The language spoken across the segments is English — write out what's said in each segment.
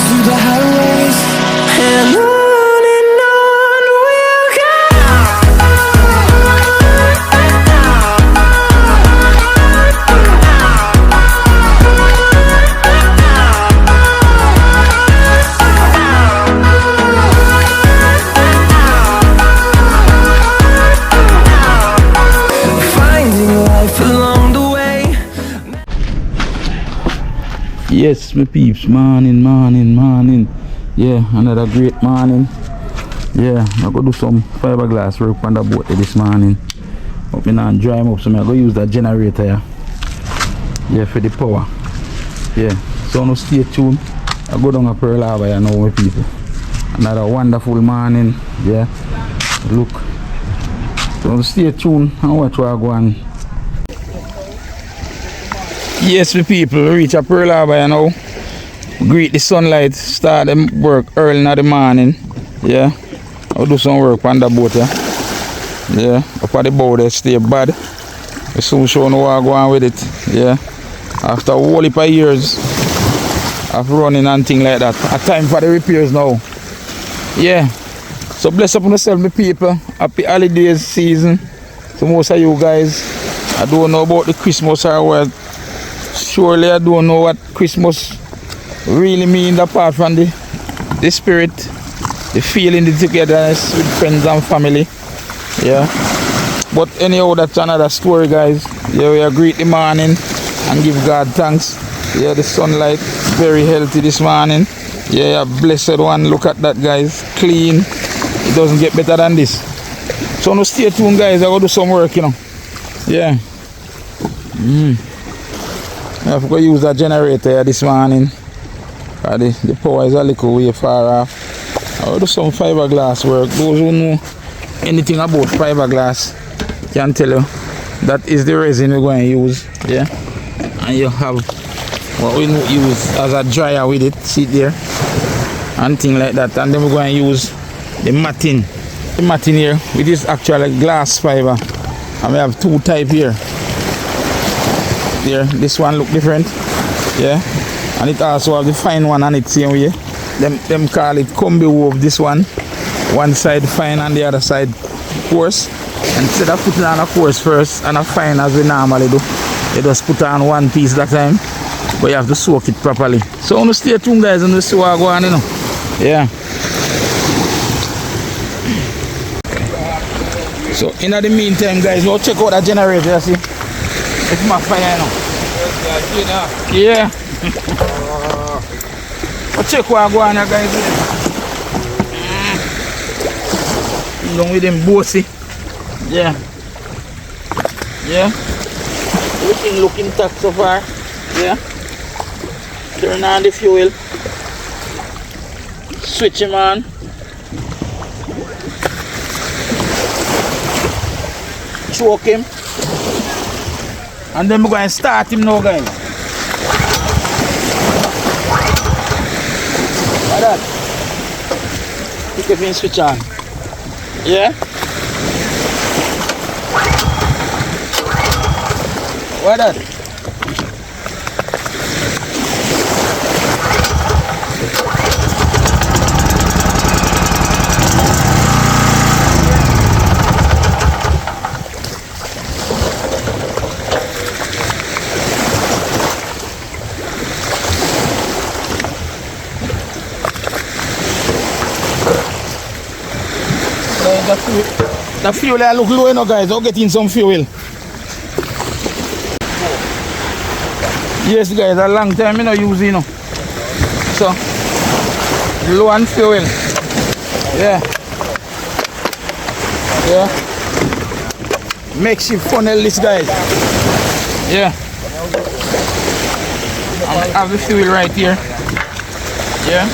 through the highways, and on we'll go. Yes, my peeps, morning. Yeah, another great morning. Yeah, I'm gonna do some fiberglass work on the boat this morning. But me not dry them up, so I'm gonna use that generator here. Yeah, for the power. Yeah, so no stay tuned. I go down to Pearl Harbour here now, my people. Another wonderful morning. Yeah, look. So stay tuned and watch what I go on. Yes, my people, we reach a Pearl Harbour now. Greet the sunlight, start them work early in the morning. Yeah, I'll do some work on the boat. Yeah, up at the bow there, stay bad. We soon show what I go on with it. Yeah, after a whole heap of years of running and things like that, a time for the repairs now. Yeah, so bless up on yourself, my people. Happy holidays season to most of you guys. I don't know about the Christmas or what. Surely I don't know what Christmas really means apart from the spirit, the feeling, the togetherness with friends and family. Yeah. But anyhow, that's another story, guys. Yeah, we greet the morning and give God thanks. Yeah, the sunlight very healthy this morning. Yeah, blessed one. Look at that, guys. Clean. It doesn't get better than this. So no, stay tuned, guys. I gotta do some work, you know. Yeah. I have to use that generator this morning. The power is a little way far off. I'll do some fiberglass work. Those who know anything about fiberglass can tell you that is the resin we're going to use. Yeah, and you have what we use as a dryer with it. See there, and things like that. And then we're going to use the matting. The matting here, which is actually glass fiber, and we have two types here. There, this one look different, yeah, and it also have the fine one on it same way. Them call it combi wove. This one side fine and the other side coarse. And instead of putting on a coarse first and a fine as we normally do, you just put on one piece that time, but you have to soak it properly. So I want to stay tuned, guys, and see what I go on, you know. Yeah. So in the meantime, guys, we'll check out that generator, you see. It's my fire now. Yeah. I'll check what I go on here, guys. Along with them bossy. Yeah. Yeah. Everything looking intact so far. Yeah. Turn on the fuel. Switch him on. Choke him. And then we're going to start him now, guys. Like that. Pick up and switch on. Yeah? Like that. The fuel look low enough, guys. I'll get in some fuel. Yes, guys, a long time I don't use, you know. So low on fuel. Yeah. Yeah. Makeshift funnel this, guys. Yeah. I have the fuel right here. Yeah.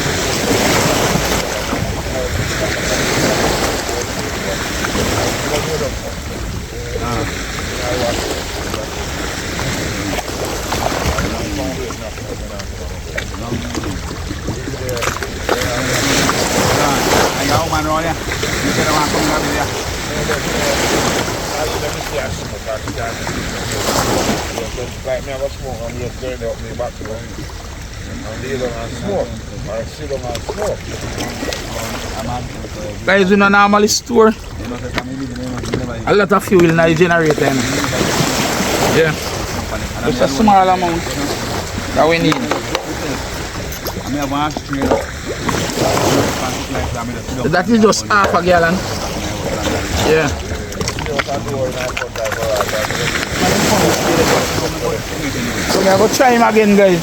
Guys, you know normally store a lot of fuel in the generator. Yeah. Just a small amount that we need. That is just half a gallon. Yeah. So we are going to try him again, guys.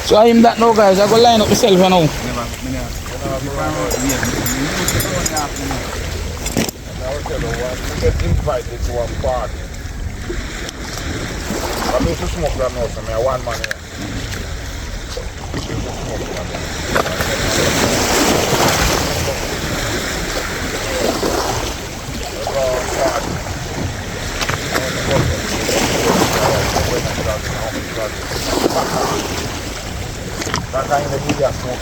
So I'm that now, guys. I go line up myself now. Get invited to a party. I need to smoke that now, so I one man here. That kind of media smoke.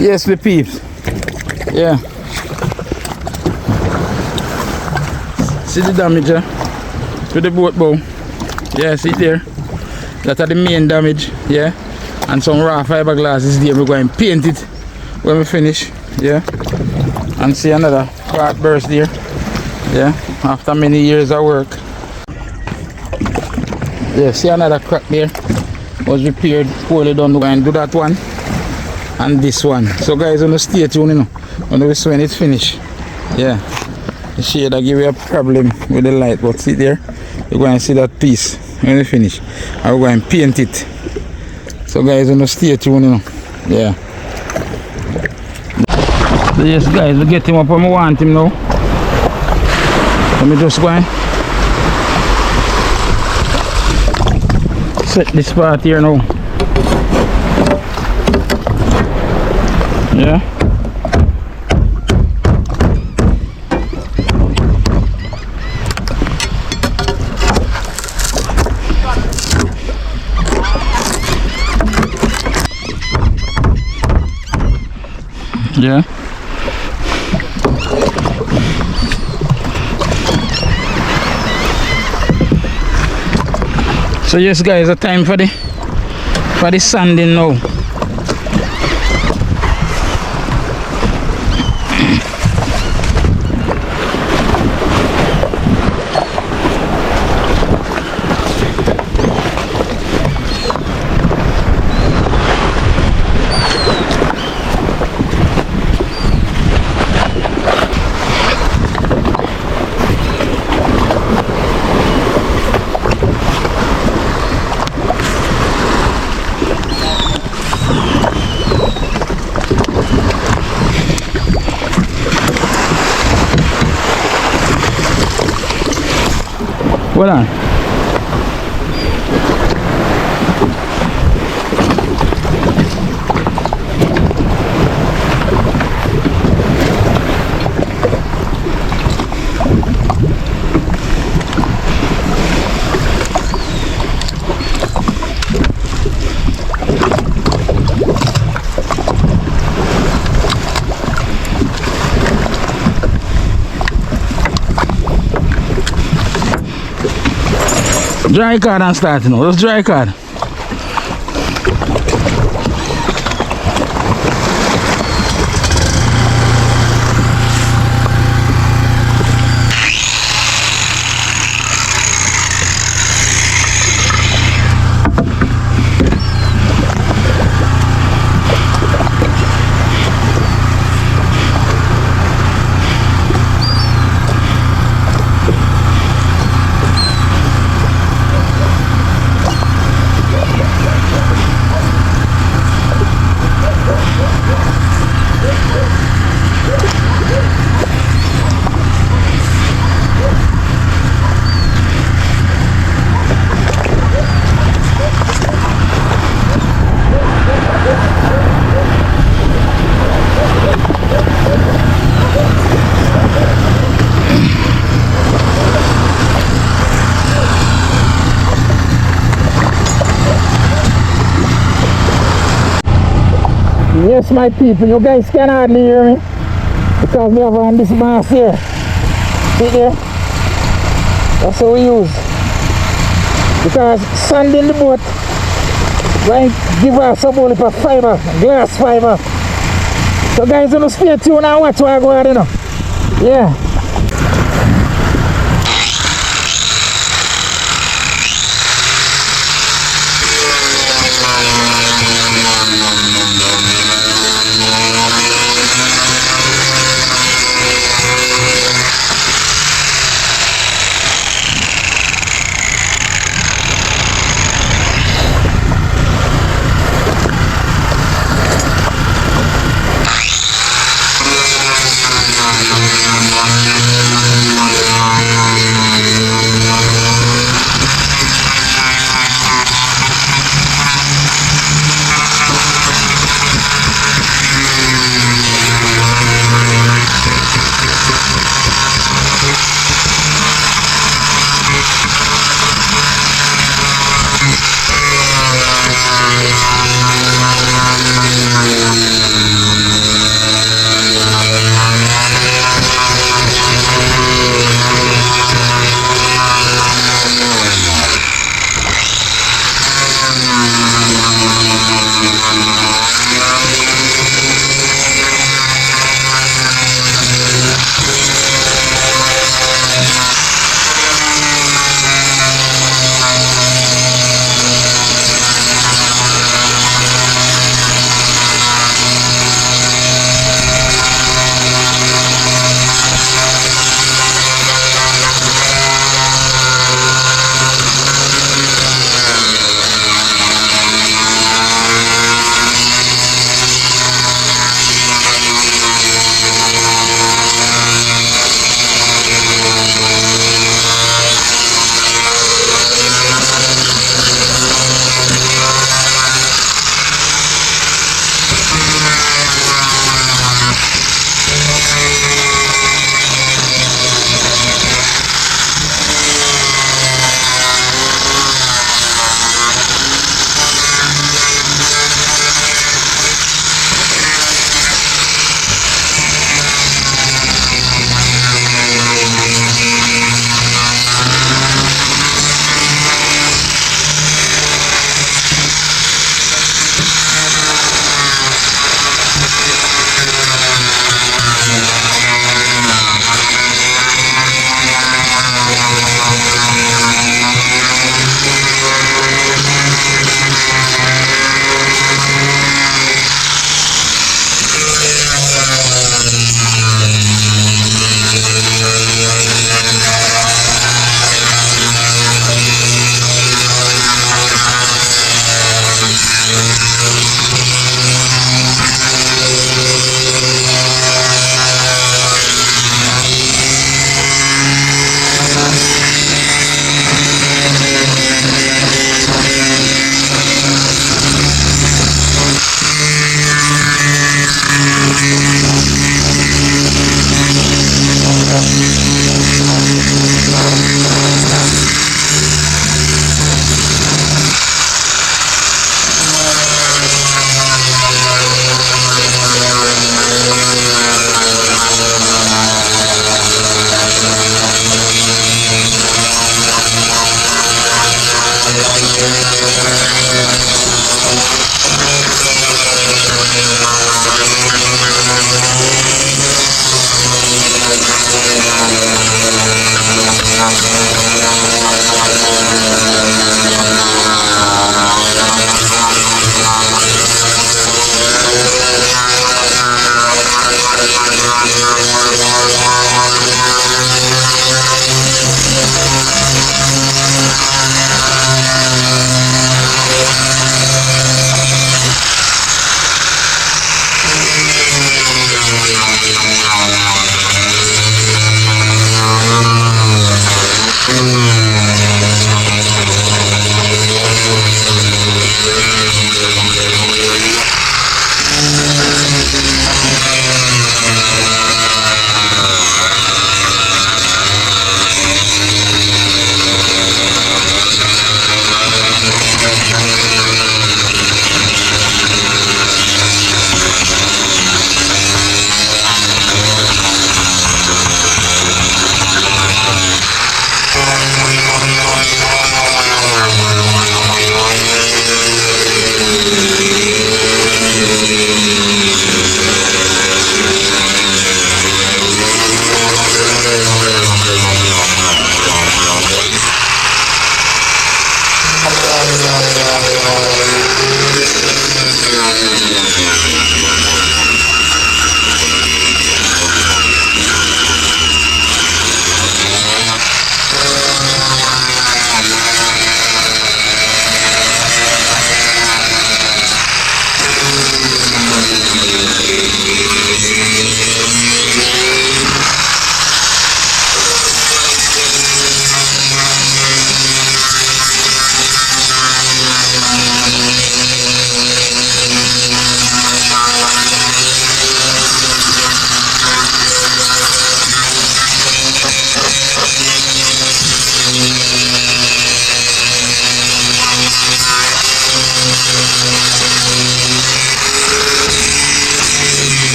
Yes, the peeps. Yeah. See the damage to the boat bow. Yeah, see it there. That are the main damage. Yeah. And some raw fiberglass is there. We're going to paint it when we finish. Yeah. And see another part burst there. Yeah. After many years of work. Yeah, see another crack there. Was repaired, poorly done. We're going to do that one. And this one. So guys, on the stay tuned, you know, when it's finished. Yeah. The shade I give you a problem with the light, but see there, you're going to see that piece when it's finished. And we're going to paint it. So guys, on the stay tuned, you know. Yeah. So yes guys, we get him up where I want him now. Let me just go and set this part here now. Yeah. Yeah. So yes guys, the time for the sanding now. Hold on. Dry card and start now. Let's dry card. yes, my people, you guys can hardly hear me because we have on this mask here. See there? That's how we use. Because sand in the boat, going give us some only for fiber, glass fiber. So guys, you stay tuned and watch what I go on, you know. Yeah.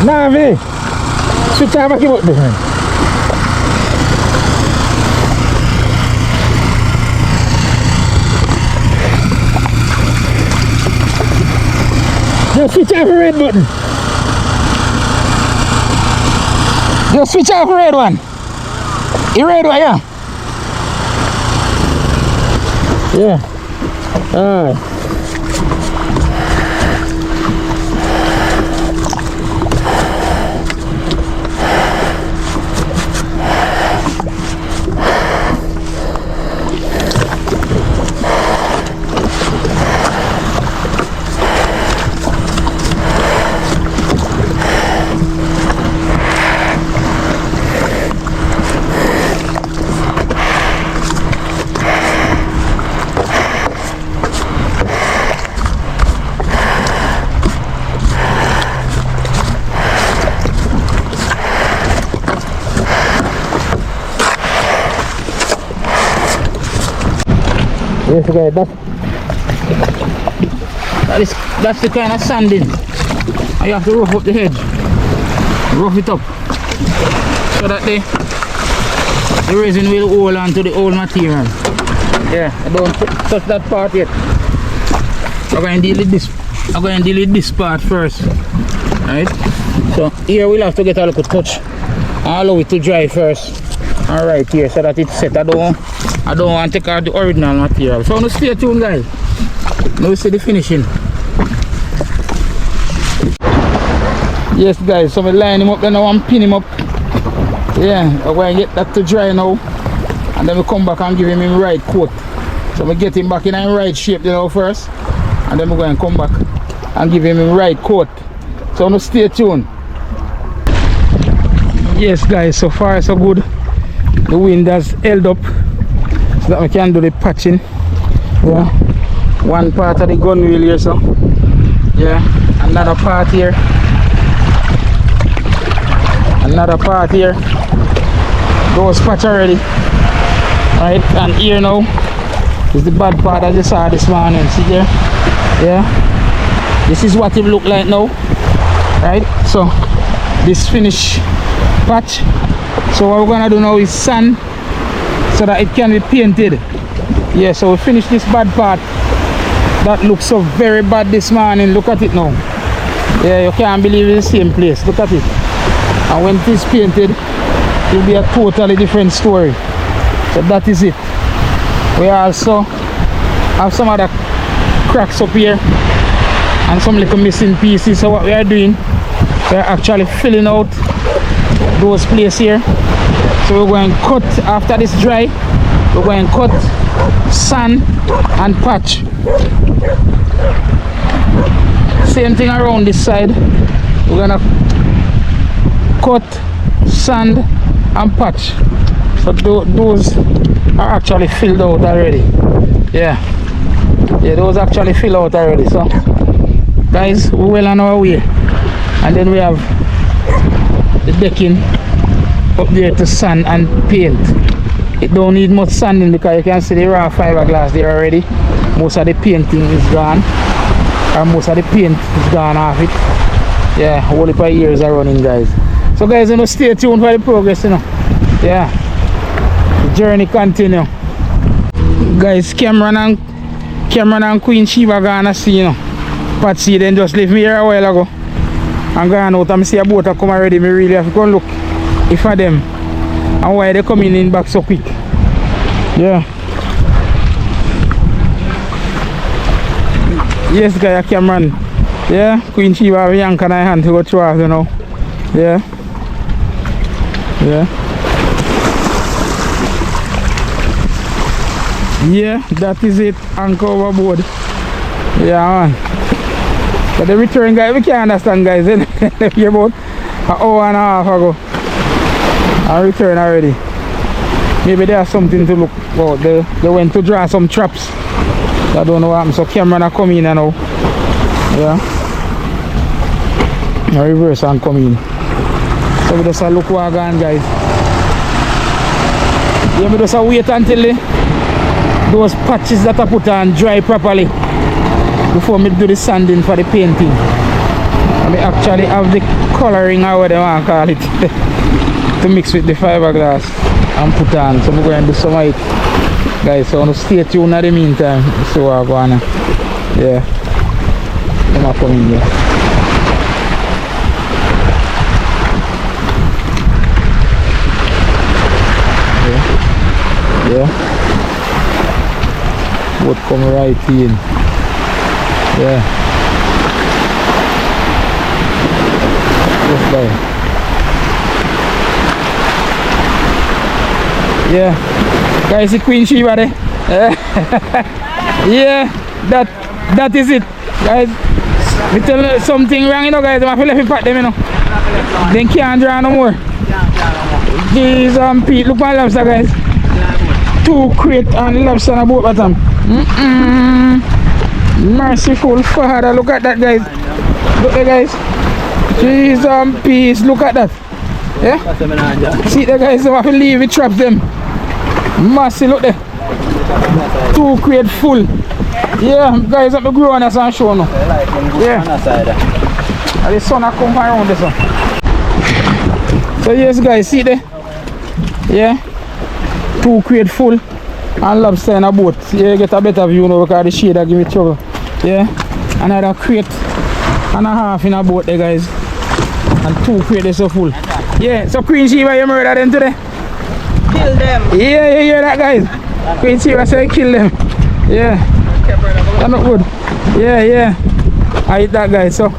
Nah, me. Switch off the button. Just switch off the red button. Just switch off the red one. The red one, yeah. Yeah. Alright. Yes, okay, that's the kind of sanding. You have to rough up the edge, rough it up, so that the resin will hold on to the old material. Yeah, I don't touch that part yet. I'm going to deal with this. I'm going to deal with this part first, right? So here we'll have to get a little touch. I'll allow it to dry first. All right, here, so that it's set. I don't want to take out the original material. So now stay tuned, guys. Now we see the finishing. Yes, guys, so we line him up, then I want to pin him up. Yeah, I'm going to get that to dry now. And then we come back and give him his right coat. So we get him back in his right shape, you know, first. And then we're going to come back and give him his right coat. So now stay tuned. Yes, guys, so far so good. The wind has held up so that we can do the patching. Yeah, one part of the gun wheel here, so yeah, another part here, another part here. Those patch already, right? And here now is the bad part that you saw this morning. See there? Yeah, this is what it look like now, right? So this finish patch. So what we're gonna do now is sand so that it can be painted. Yeah, so we finish this bad part that looks so very bad this morning. Look at it now. Yeah, you can't believe it's the same place. Look at it. And when it is painted, it will be a totally different story. So that is it. We also have some other cracks up here and some little missing pieces. So what we are doing, we are actually filling out those places here. So we're going to cut after this dry. We're going to cut, sand and patch. Same thing around this side. We're going to cut, sand and patch. So those are actually filled out already. Yeah, those actually filled out already. So guys, we're well on our way. And then we have the decking up there to sand and paint. It don't need much sanding because you can see the raw fiberglass there already. Most of the painting is gone, or most of the paint is gone off it. Yeah, whole heap of years are running, guys. So guys, you know, stay tuned for the progress, you know. Yeah, the journey continue. Guys, Cameron and Queen Sheba gonna see, you know. Patsy then just left me here a while ago. I'm going out and see a boat come already. Me really have to go and look if for them and why they coming in back so quick. Yeah. Yes, guy, Cameron. Yeah, Queen Sheba have a yank on her hand to go through us, you know. Yeah. Yeah. Yeah, that is it. Anchor overboard. Yeah, man. But the return, guys, we can't understand, guys. Left here about an hour and a half ago. I return already. Maybe there's something to look about. They went to draw some traps. I don't know what happened. So Cameron are coming in now. Yeah. A reverse and come in. So we just look what going, guys. Yeah, we just wait until those patches that I put on dry properly before me do the sanding for the painting. I actually have the colouring or whatever I call it to mix with the fiberglass and put on. So I'm going to do some of it. Guys, so I'm going to stay tuned in the meantime. So I'm going to, yeah. I'm going to come in here. Yeah. Would come right in. Yeah. Just there. Yeah. Guys, the Queen Sheba there. Yeah, that is it. Guys, we tell you something wrong, you know, guys. I'm going to pack them, you know. They can't draw no more. These Pete, look at my lobster, guys. 2 crate and lobster on a boat bottom. Merciful Father, look at that, guys. Look there, guys. Jeez and peace, look at that. Yeah? See the guys, I have to leave it, trap them. Massive, look there. 2 crate full. Yeah, guys, I'm growing as I'm showing now. Yeah. And the sun come around this one. So yes, guys, see there. Yeah. 2 crate full and lobster in a boat. Yeah, you get a better view now because the shade that give me trouble. Yeah, another crate and a half in a boat there, guys. And 2 crates so full. Yeah, so Queen Sheba, you murder them today? Kill them. Yeah, you hear that, guys? Queen Sheba say kill them. Yeah. That's not good. Yeah. I hit that, guys. So,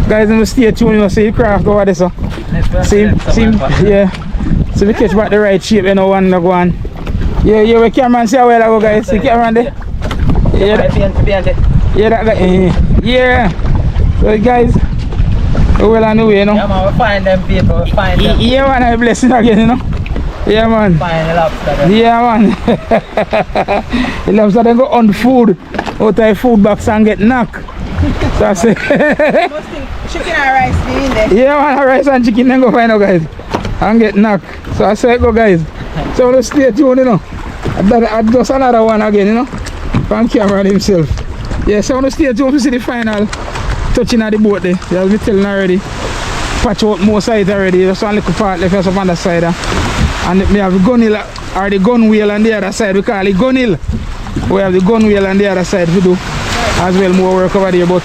guys, I'm stay tuned, you see the craft over there, so. See, yeah. So we catch back the right shape, you know, one go on. Yeah, we cameraman see how well I go, guys. See cameraman there? Yeah, that guy. Yeah. So guys, we're well on the way, you know. Yeah, man, we find them people, we find them. Yeah, man, I'm blessing again, you know. Yeah, man. Find the lobster. Yeah, man. The lobster then go on food out of food box and get knocked. So I say. Chicken and rice in there. Yeah, man, rice and chicken then go find out, guys. And get knocked. So I say go, guys. So let's stay tuned, you know. I just another one again, you know. From camera himself. Yeah, so I want to stay tuned to see the final touching at the boat there. Yeah, I'll be telling already. Patch out more sides already. Just one little part left us up on the side. And we have the gun hill or the gun wheel on the other side. We call it gun hill. We have the gun wheel on the other side to do as well, more work over there. But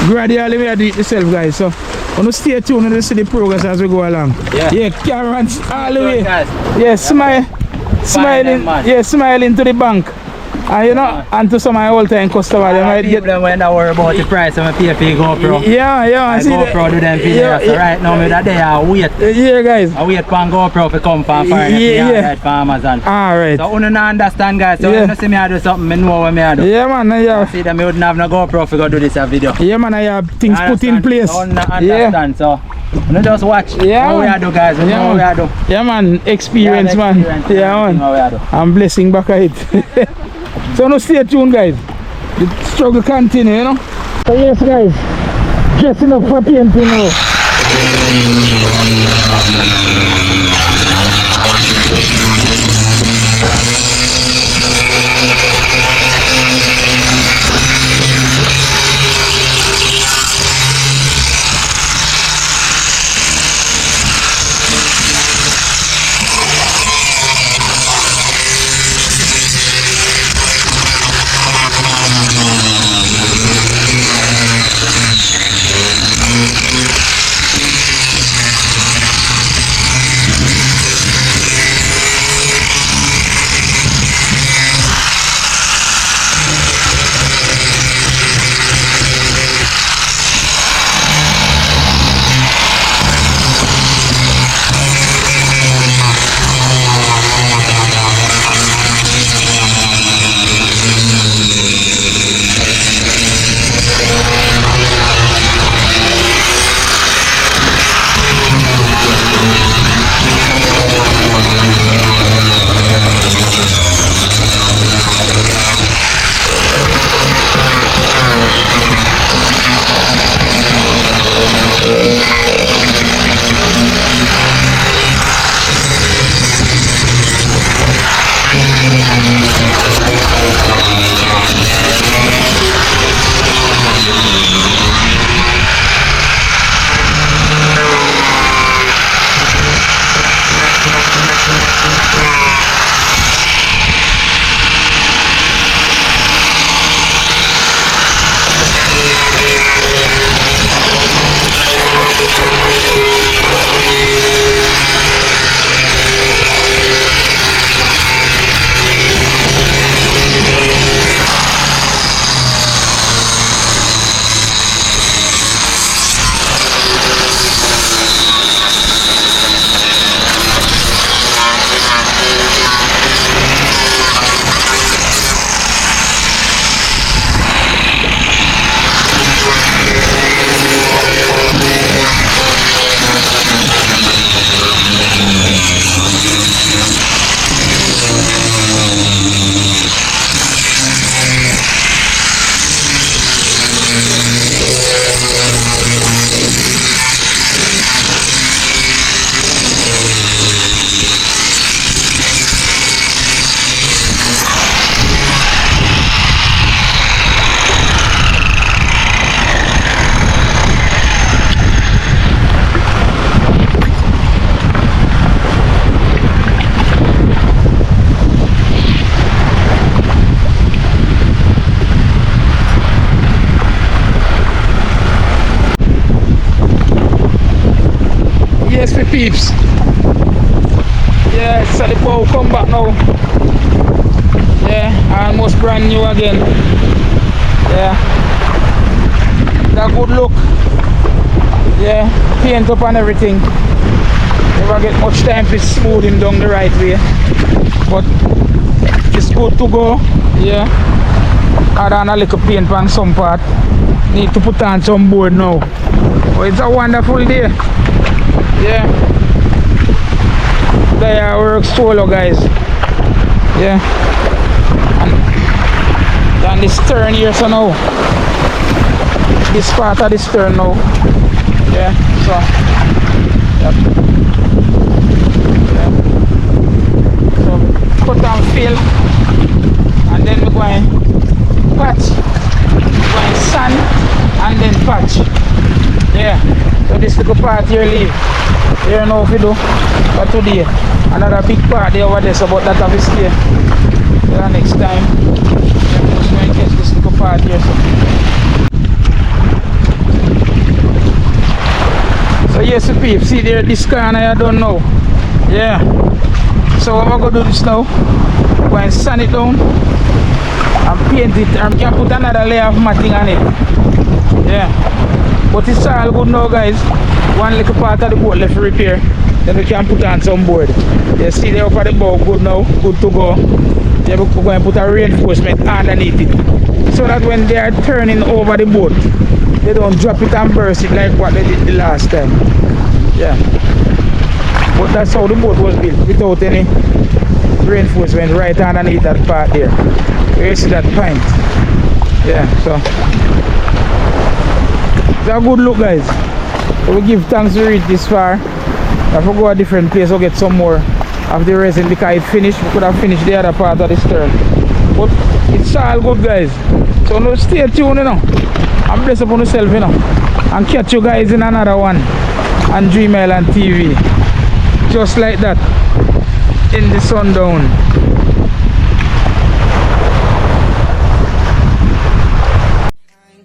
gradually we are doing it yourself, guys. So I want to stay tuned and see the progress as we go along. Yeah, cameras all the way. Yeah, smiling. Yeah, smiling to the bank. And you know, and to some of my old time customers, they might get them when I worry about the price of my pay for GoPro. Yeah, I see GoPro do them videos. So right now, me that day I wait. Yeah, guys. I wait for GoPro to come from foreign. Right for Amazon. Alright. So you don't understand, guys. So when you see me I do something, I know what I do. Yeah, man. Yeah. See that I wouldn't have no GoPro to go do this video. Yeah, man. I have things put in place. I understand. So you just watch. Yeah, what we do, guys. You know what we do. Yeah, man. Experience, man. Yeah, man. I'm blessing back at it. So no, stay tuned, guys. The struggle continue, you know. So yes, guys, dressing up for painting now. peeps. Yeah, so the bow come back now. Yeah, almost brand new again. Yeah, that good look. Yeah, paint up and everything. Never get much time to smooth him down the right way, but it's good to go. Yeah, add on a little paint on some part. Need to put on some board now. But it's a wonderful day. Yeah, there works solo, guys. Yeah, and this turn here, so now this part of this turn now. Yeah, so yep. Yeah. So cut and fill, and then we're going patch, we're going sand, and then patch. Yeah, so this little part here leave. Here now if you do, but today another big part there over there, so about that of this day. So next time, yeah, just going to catch this little part here. So yes, people, see there this corner I don't know. Yeah. So what I'm gonna do this now? Go and sand it down and paint it, and can put another layer of matting on it. Yeah. But it's all good now, guys. One little part of the boat left to repair. Then we can put on some board. You see there up at the bow, good now, good to go. Yeah, we're going to put a reinforcement underneath it, so that when they are turning over the boat, they don't drop it and burst it like what they did the last time. Yeah. But that's how the boat was built, without any reinforcement right underneath that part there. You see that pint. Yeah, so it's a good look, guys. So we give thanks to reach this far. If we go a different place, we'll get some more of the resin because it finished. We could have finished the other part of the stern. But it's all good, guys. So now stay tuned, you know. And bless upon yourself, you know. And catch you guys in another one on Dream Island TV. Just like that. In the sundown.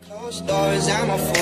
Closed doors, I'm a